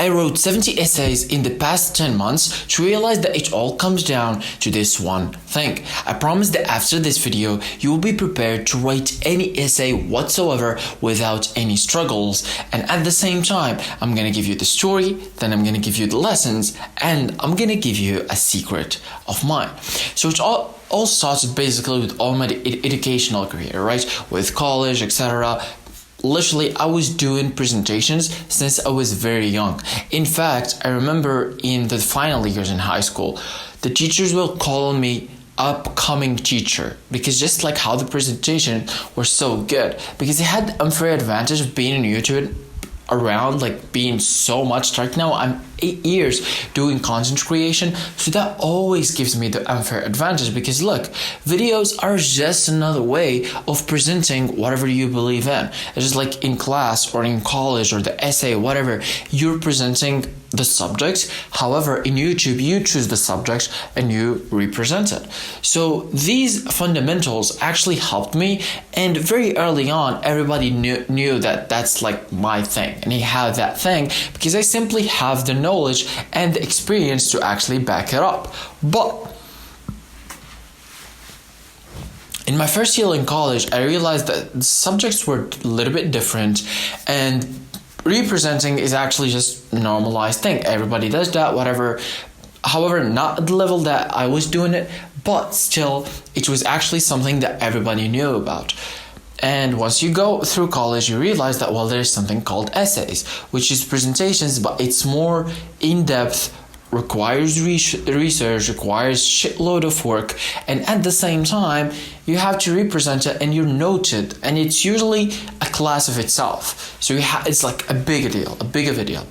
I wrote 70 essays in the past 10 months to realize that it all comes down to this one thing. I promise that after this video, you will be prepared to write any essay whatsoever without any struggles. And at the same time, I'm gonna give you the story, then I'm gonna give you the lessons, and I'm gonna give you a secret of mine. So it all started basically with all my educational career, right? With college, etc. Literally, I was doing presentations since I was very young. In fact, I remember in the final years in high school, the teachers will call me upcoming teacher, because just like how the presentation were so good, because they had the unfair advantage of being on YouTube around, like being so much. Right now I'm 8 years doing content creation, so that always gives me the unfair advantage, because look, videos are just another way of presenting whatever you believe in. It's just like in class or in college or the essay, whatever, you're presenting the subject. However, in YouTube, you choose the subject and you represent it. So these fundamentals actually helped me, and very early on, everybody knew that that's like my thing, and I have that thing because I simply have the knowledge and the experience to actually back it up. But in my first year in college, I realized that the subjects were a little bit different, and representing is actually just a normalized thing. Everybody does that, whatever. However, not at the level that I was doing it, but still, it was actually something that everybody knew about. And once you go through college, you realize that, well, there's something called essays, which is presentations, but it's more in-depth, requires research, requires shitload of work, and at the same time you have to represent it and you're noted, and it's usually a class of itself, so it's like a big of a deal.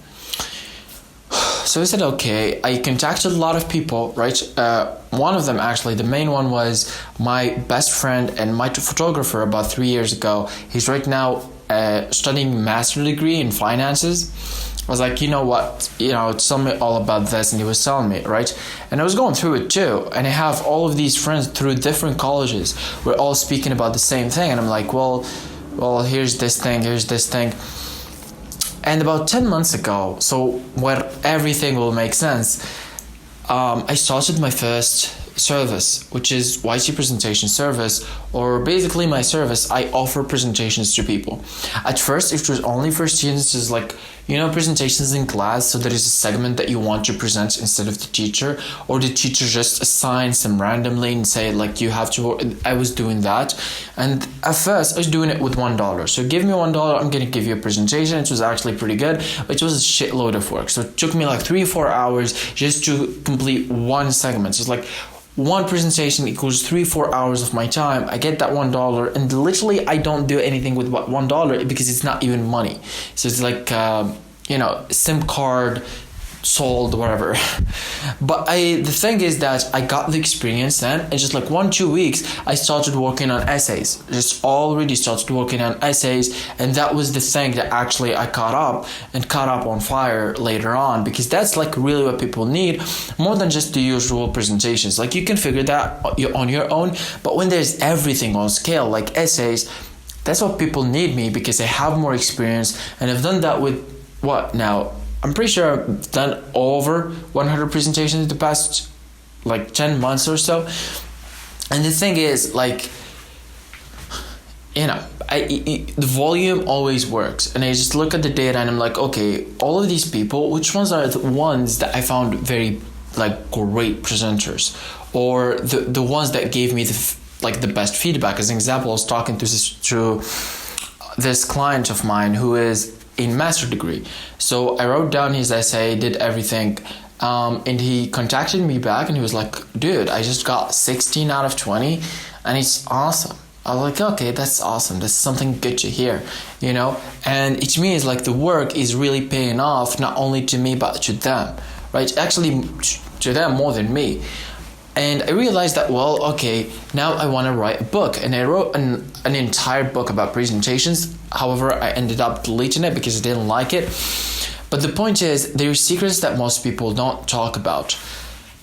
So I said, okay. I contacted a lot of people, right? One of them, actually, the main one, was my best friend and my photographer about 3 years ago. He's right now studying master's degree in finances. I was like, you know what, tell me all about this. And he was telling me, right? And I was going through it too. And I have all of these friends through different colleges. We're all speaking about the same thing. And I'm like, well, here's this thing. And about 10 months ago, so where everything will make sense, I started my first service, which is YC presentation service, or basically my service. I offer presentations to people. At first, it was only for students, is like, presentations in class. So there is a segment that you want to present instead of the teacher, or the teacher just assigns them randomly and say like you have to. I was doing that, and at first I was doing it with $1. So give me $1, I'm gonna give you a presentation. It was actually pretty good, but it was a shitload of work. So it took me like 3-4 hours just to complete one segment. So it's like one presentation equals 3-4 hours of my time. I get that $1, and literally I don't do anything with what $1, because it's not even money. So it's like SIM card sold, whatever. But the thing is that I got the experience then, and just like 1-2 weeks I started working on essays. Just already started working on essays, and that was the thing that actually I caught up on fire later on, because that's like really what people need, more than just the usual presentations. Like you can figure that on your own, but when there's everything on scale like essays, that's what people need me, because I have more experience, and I've done that with what now? I'm pretty sure I've done over 100 presentations in the past like 10 months or so. And the thing is, like, the volume always works. And I just look at the data and I'm like, okay, all of these people, which ones are the ones that I found very like great presenters, or the ones that gave me the best feedback? As an example, I was talking to this client of mine who is in master's degree. So I wrote down his essay, did everything, and he contacted me back and he was like, dude, I just got 16 out of 20 and it's awesome. I was like, okay, that's awesome. That's something good to hear, and it means like the work is really paying off, not only to me, but to them, right? Actually, to them more than me. And I realized that, well, okay, now I want to write a book. And I wrote an entire book about presentations. However, I ended up deleting it because I didn't like it. But the point is, there are secrets that most people don't talk about.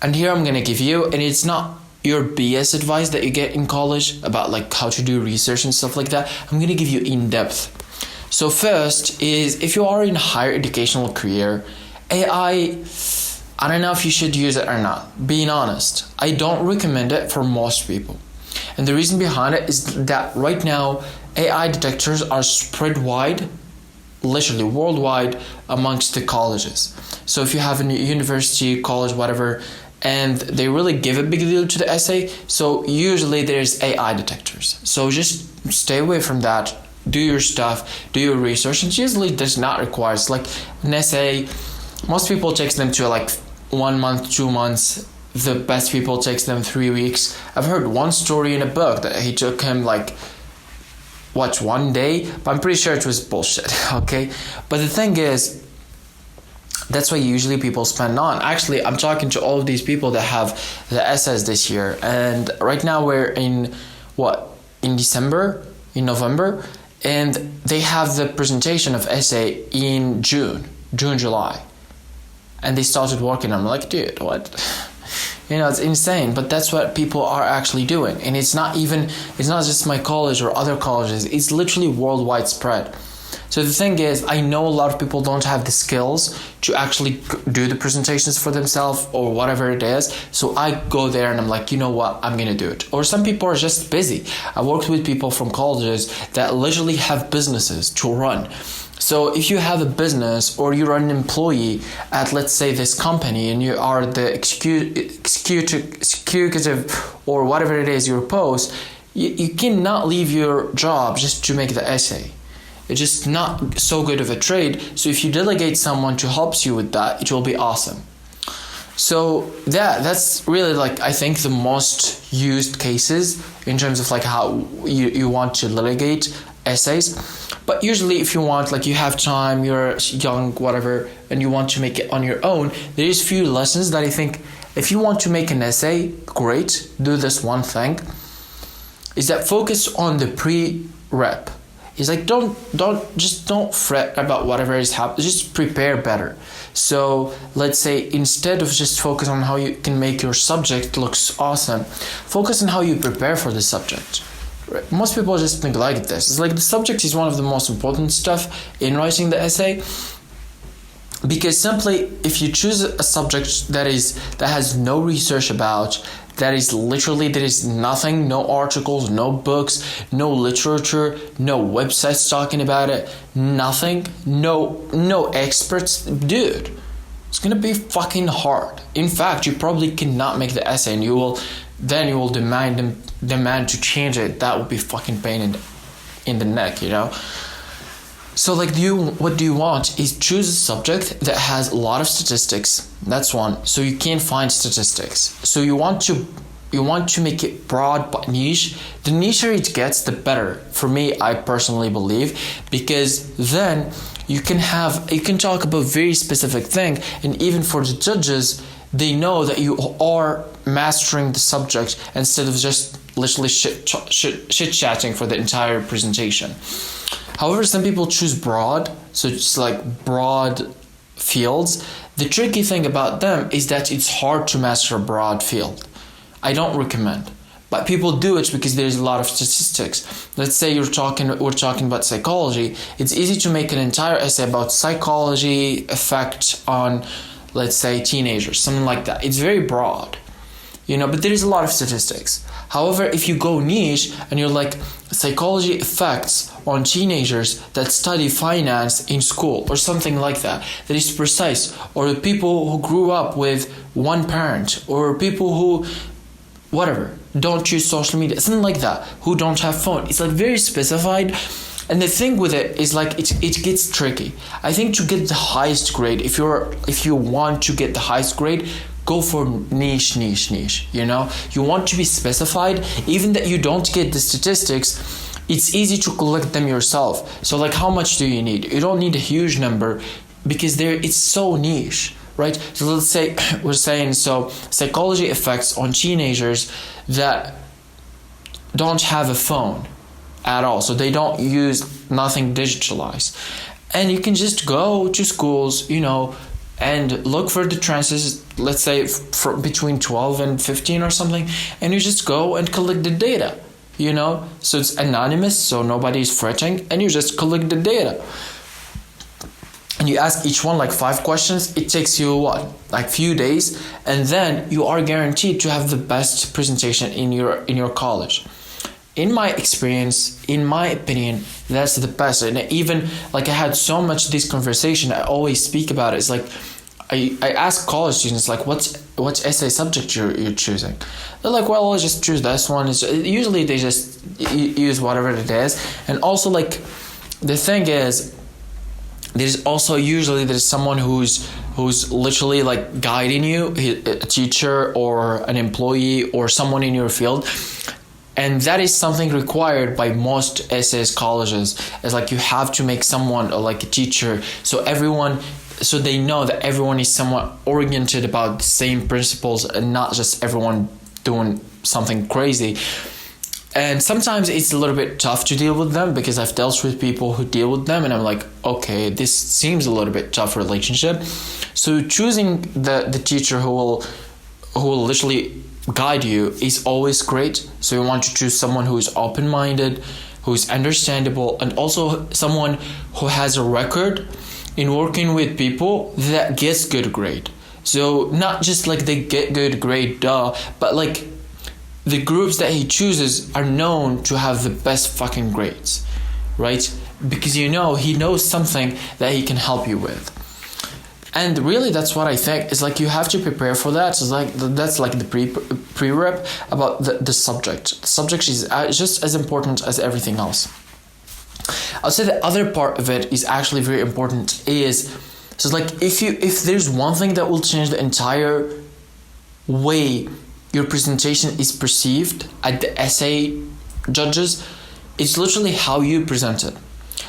And here I'm going to give you, and it's not your BS advice that you get in college about like how to do research and stuff like that. I'm going to give you in depth. So first is, if you are in a higher educational career I don't know if you should use it or not. Being honest, I don't recommend it for most people. And the reason behind it is that right now, AI detectors are spread wide, literally worldwide, amongst the colleges. So if you have a university, college, whatever, and they really give a big deal to the essay, so usually there's AI detectors. So just stay away from that. Do your stuff, do your research, and usually does not require, it's like an essay, most people takes them to like 1 month, 2 months. The best people takes them 3 weeks. I've heard one story in a book that he took him like 1 day, but I'm pretty sure it was bullshit. Okay, but the thing is, that's what usually people spend on. Actually, I'm talking to all of these people that have the essays this year, and right now we're in December, in November, and they have the presentation of essay in June, July, and they started working. I'm like, dude, what? It's insane, but that's what people are actually doing. And it's not just my college or other colleges, it's literally worldwide spread. So the thing is, I know a lot of people don't have the skills to actually do the presentations for themselves or whatever it is. So I go there and I'm like, you know what, I'm going to do it. Or some people are just busy. I worked with people from colleges that literally have businesses to run. So if you have a business or you're an employee at, let's say, this company, and you are the executive or whatever it is, your post, you cannot leave your job just to make the essay. It's just not so good of a trade. So if you delegate someone to help you with that, it will be awesome. So that's really like, I think, the most used cases in terms of like how you want to delegate essays. But usually if you want, like, you have time, you're young, whatever, and you want to make it on your own, there is few lessons that I think, if you want to make an essay, great, do this one thing, is that focus on the pre-rep. It's like, don't fret about whatever is happening, just prepare better. So let's say, instead of just focus on how you can make your subject looks awesome, focus on how you prepare for the subject. Most people just neglect this. It's like, the subject is one of the most important stuff in writing the essay, because simply if you choose a subject that has no research about, there is nothing, no articles, no books, no literature, no websites talking about it, nothing, no experts, dude, it's gonna be fucking hard. In fact, you probably cannot make the essay, and you will demand to change it. That would be fucking pain in the neck, So like, what do you want is choose a subject that has a lot of statistics. That's one. So you can't find statistics. So you want to make it broad but niche. The nicher it gets, the better. For me, I personally believe, because then you can talk about very specific thing, and even for the judges, they know that you are mastering the subject instead of just literally chit-chatting for the entire presentation. However, some people choose broad, so it's like broad fields. The tricky thing about them is that it's hard to master a broad field. I don't recommend, but people do it because there's a lot of statistics. Let's say we're talking about psychology. It's easy to make an entire essay about psychology effect on, let's say, teenagers, something like that. It's very broad, but there is a lot of statistics. However, if you go niche and you're like, psychology effects on teenagers that study finance in school, or something like that is precise, or the people who grew up with one parent, or people who, whatever, don't use social media, something like that, who don't have phone. It's like very specified. And the thing with it is like, it gets tricky. I think to get the highest grade, if you want to get the highest grade, go for niche. You want to be specified, even that you don't get the statistics. It's easy to collect them yourself. So like, how much do you need? You don't need a huge number, because it's so niche, right? So let's say we're saying, so psychology effects on teenagers that don't have a phone at all, so they don't use nothing digitalized, and you can just go to schools, and look for the transits, let's say between 12 and 15 or something, and you just go and collect the data, so it's anonymous, so nobody's fretting, and you just collect the data. and you ask each one like 5 questions, it takes you what, like few days, and then you are guaranteed to have the best presentation in your college. In my experience, in my opinion, that's the best. And even like I had so much this conversation, I always speak about it. It's like I ask college students like what's essay subject you're choosing. They're like, well, I'll just choose this one. Usually they just use whatever it is. And also like the thing is, there's someone who's literally like guiding you, a teacher or an employee or someone in your field. And that is something required by most SAS colleges. It's like you have to make someone like a teacher, so they know that everyone is somewhat oriented about the same principles and not just everyone doing something crazy. And sometimes it's a little bit tough to deal with them, because I've dealt with people who deal with them and I'm like, okay, this seems a little bit tough relationship. So choosing the teacher who will literally guide you is always great. So you want to choose someone who is open-minded, who is understandable, and also someone who has a record in working with people that gets good grade. So not just like they get good grade, but like the groups that he chooses are known to have the best fucking grades, right? Because he knows something that he can help you with. And really, that's what I think. It's like you have to prepare for that. It's like that's like the pre-rep about the subject. The subject is just as important as everything else. I'll say the other part of it is actually very important. So like if there's one thing that will change the entire way your presentation is perceived at the essay judges, it's literally how you present it.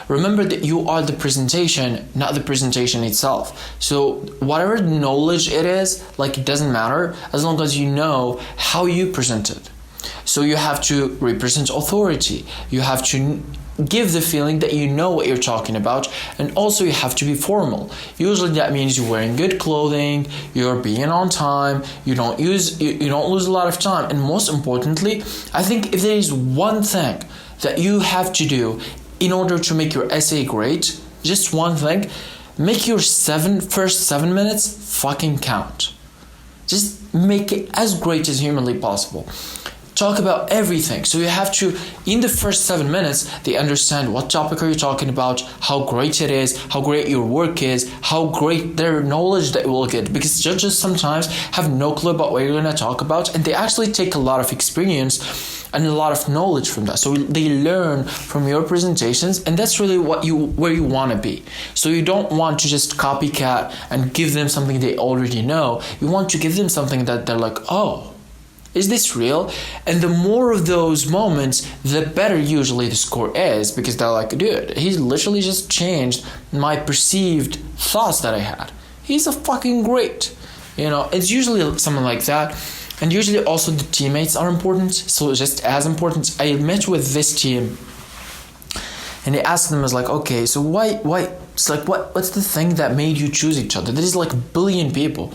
Remember that you are the presentation, not the presentation itself. So whatever knowledge it is, like it doesn't matter as long as you know how you present it. So you have to represent authority. You have to give the feeling that you know what you're talking about, and also you have to be formal. Usually that means you're wearing good clothing, you're being on time, you don't lose a lot of time, and most importantly, I think if there is one thing that you have to do in order to make your essay great, just one thing, make your first 7 minutes fucking count. Just make it as great as humanly possible. Talk about everything. So you have to, in the first 7 minutes, they understand what topic are you talking about, how great it is, how great your work is, how great their knowledge they will get. Because judges sometimes have no clue about what you're going to talk about, and they actually take a lot of experience and a lot of knowledge from that. So they learn from your presentations, and that's really where you want to be. So you don't want to just copycat and give them something they already know. You want to give them something that they're like, oh, is this real? And the more of those moments, the better usually the score is, because they're like, dude, he's literally just changed my perceived thoughts that I had. He's a fucking great. It's usually something like that. And usually also the teammates are important. So just as important, I met with this team and I asked them, I was like, okay, so why it's like, what's the thing that made you choose each other? There's like a billion people.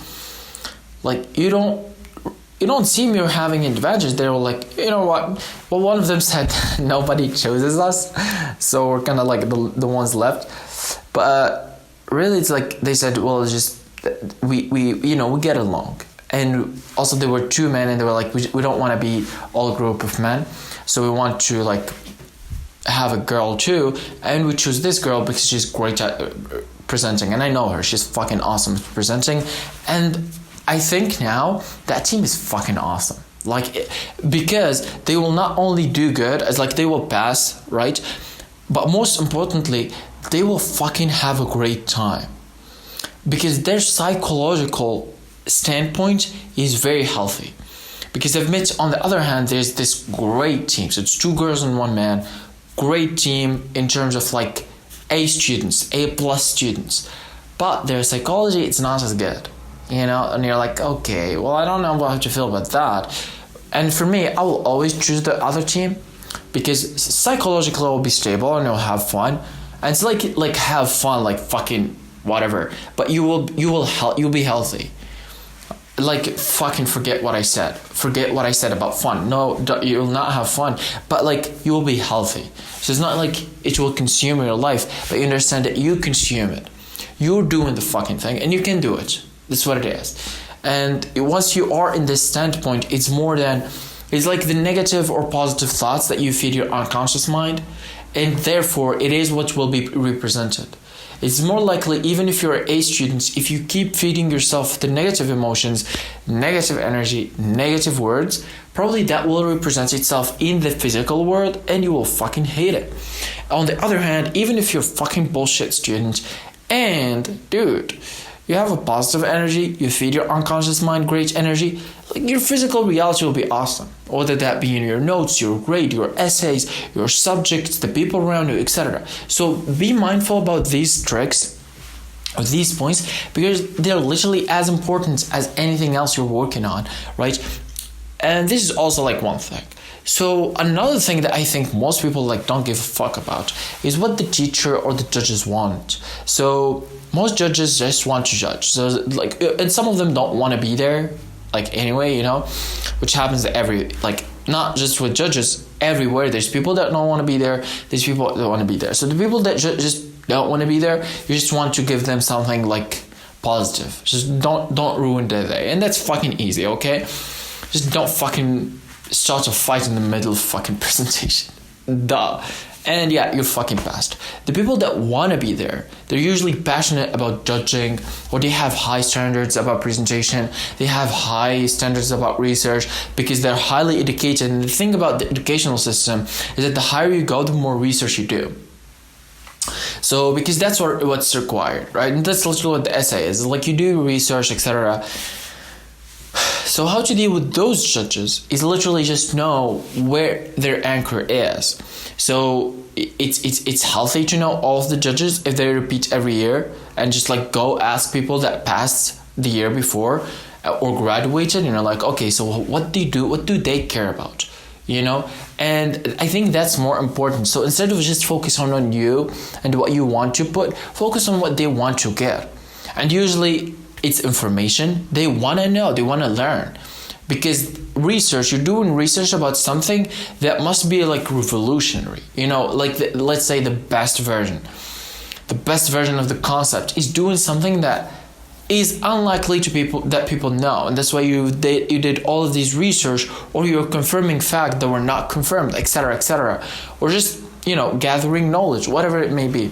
Like, you don't seem you're having advantage. They were like, you know what? Well, one of them said nobody chooses us, so we're kind of like the ones left. But really, it's like they said, well, it's just we get along. And also there were 2 men, and they were like, we don't want to be all a group of men, so we want to like have a girl too, and we choose this girl because she's great at presenting, and I know her. She's fucking awesome at presenting, and I think now that team is fucking awesome. Like, because they will not only do good, as like they will pass, right? But most importantly, they will fucking have a great time. Because their psychological standpoint is very healthy. Because I've met, on the other hand, there's this great team. So it's 2 girls and 1 man. Great team in terms of like A students, A+ students. But their psychology, it's not as good. And you're like, okay, well, I don't know how to feel about that. And for me, I will always choose the other team, because psychologically I'll be stable and I'll have fun. And it's like have fun, like fucking whatever. But you'll be healthy. Like, fucking forget what I said. Forget what I said about fun. No, you will not have fun. But like, you will be healthy. So it's not like it will consume your life, but you understand that you consume it. You're doing the fucking thing, and you can do it. That's what it is. And once you are in this standpoint, it's like the negative or positive thoughts that you feed your unconscious mind, and therefore it is what will be represented. It's more likely, even if you're an A student, if you keep feeding yourself the negative emotions, negative energy, negative words, probably that will represent itself in the physical world and you will fucking hate it. On the other hand, even if you're a fucking bullshit student and, dude, you have a positive energy, you feed your unconscious mind great energy, like your physical reality will be awesome. Whether that be in your notes, your grade, your essays, your subjects, the people around you, etc. So be mindful about these tricks or these points because they're literally as important as anything else you're working on, right? And this is also like one thing. So another thing that I think most people like don't give a fuck about is what the teacher or the judges want. So most judges just want to judge. So like, and some of them don't want to be there, like anyway, which happens not just with judges, everywhere. There's people that don't want to be there. There's people that want to be there. So the people that just don't want to be there, you just want to give them something like positive. Just don't ruin their day, and that's fucking easy, okay? Just don't fucking start a fight in the middle of fucking presentation. Duh. And yeah, you're fucking passed. The people that want to be there, they're usually passionate about judging, or they have high standards about presentation. They have high standards about research because they're highly educated. And the thing about the educational system is that the higher you go, the more research you do. So because that's what's required, right? And that's literally what the essay is. Like you do research, etc. So how to deal with those judges is literally just know where their anchor is. So it's healthy to know all of the judges if they repeat every year and just like go ask people that passed the year before or graduated, like, okay, so what do they care about? And I think that's more important. So instead of just focusing on you and what you want to put, focus on what they want to get. And usually it's information. They want to know, they want to learn. Because you're doing research about something that must be like revolutionary. Let's say the best version of the concept is doing something that is unlikely to people know. And that's why you did all of these research, or you're confirming facts that were not confirmed, etc., or just, gathering knowledge, whatever it may be.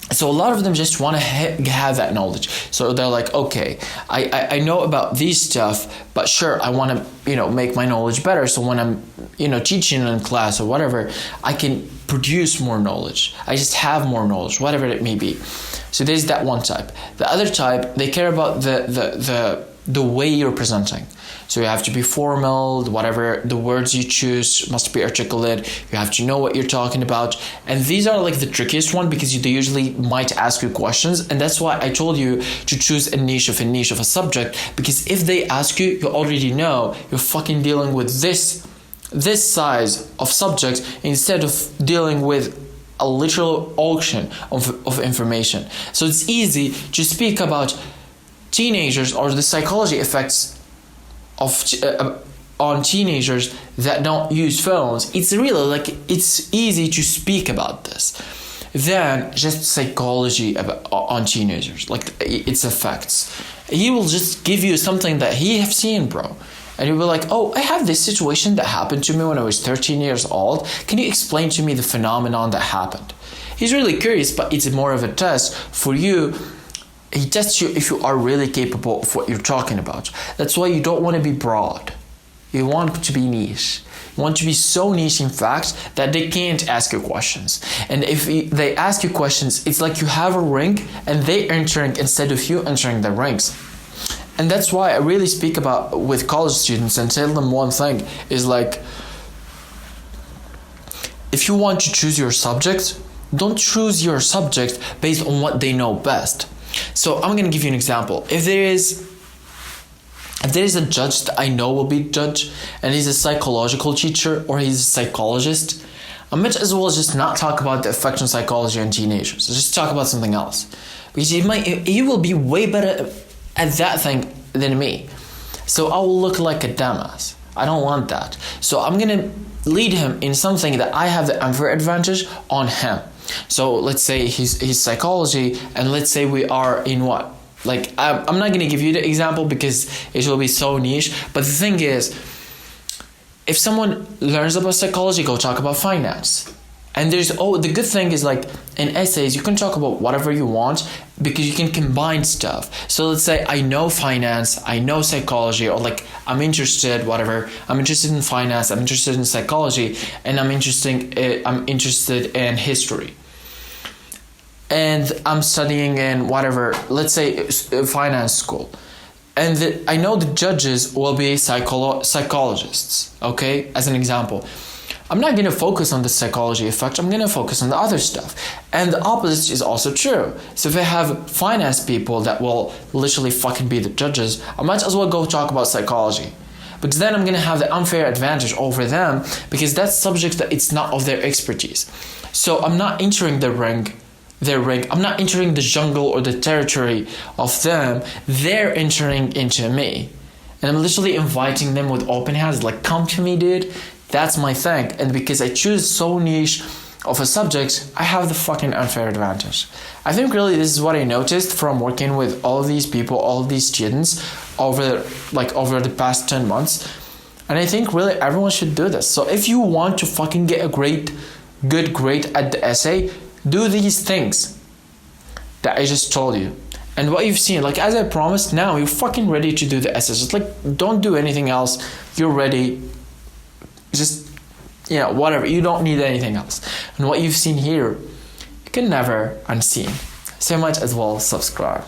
So a lot of them just want to have that knowledge. So they're like, okay, I know about these stuff, but sure, I want to, make my knowledge better. So when I'm, teaching in class or whatever, I can produce more knowledge. I just have more knowledge, whatever it may be. So there's that one type. The other type, they care about the way you're presenting. So you have to be formal, whatever the words you choose must be articulate. You have to know what you're talking about. And these are like the trickiest one because they usually might ask you questions. And that's why I told you to choose a niche of a subject. Because if they ask you, you already know you're fucking dealing with this size of subject instead of dealing with a literal ocean of information. So it's easy to speak about teenagers or the psychology effects on teenagers that don't use phones. It's really it's easy to speak about this than just psychology on teenagers, like its effects. He will just give you something that he have seen, bro. And you'll be like, oh, I have this situation that happened to me when I was 13 years old. Can you explain to me the phenomenon that happened? He's really curious, but it's more of a test for you. He tests you if you are really capable of what you're talking about. That's why you don't want to be broad. You want to be niche. You want to be so niche, in fact, that they can't ask you questions. And if they ask you questions, it's like you have a ring and they entering instead of you entering the rings. And that's why I really speak about with college students and tell them one thing is like, if you want to choose your subject, don't choose your subject based on what they know best. So I'm going to give you an example. If there is a judge that I know will be judge and he's a psychological teacher or he's a psychologist, I might as well just not talk about the effect on psychology on teenagers. Just talk about something else. Because he will be way better at that thing than me. So I will look like a dumbass. I don't want that. So I'm going to lead him in something that I have the unfair advantage on him. So let's say he's psychology, and let's say we are in what? Like, I'm not going to give you the example because it will be so niche. But the thing is, if someone learns about psychology, go talk about finance. And the good thing is, like, in essays, you can talk about whatever you want because you can combine stuff. So let's say I know finance, I know psychology, or like I'm interested in finance, I'm interested in psychology, and I'm interested in history. And I'm studying in whatever, let's say finance school. And I know the judges will be psychologists, okay, as an example. I'm not going to focus on the psychology effect, I'm going to focus on the other stuff. And the opposite is also true. So if I have finance people that will literally fucking be the judges, I might as well go talk about psychology. Because then I'm going to have the unfair advantage over them, because that's subject that it's not of their expertise. So I'm not entering their ring. I'm not entering the jungle or the territory of them. They're entering into me. And I'm literally inviting them with open hands, like, come to me, dude. That's my thing. And because I choose so niche of a subject, I have the fucking unfair advantage. I think really this is what I noticed from working with all of these people, all of these students over the past 10 months. And I think really everyone should do this. So if you want to fucking get a good grade at the essay, do these things that I just told you. And what you've seen, like, as I promised, now you're fucking ready to do the essays. It's like, don't do anything else. You're ready. Just, whatever. You don't need anything else. And what you've seen here, you can never unseen. So much as well, subscribe.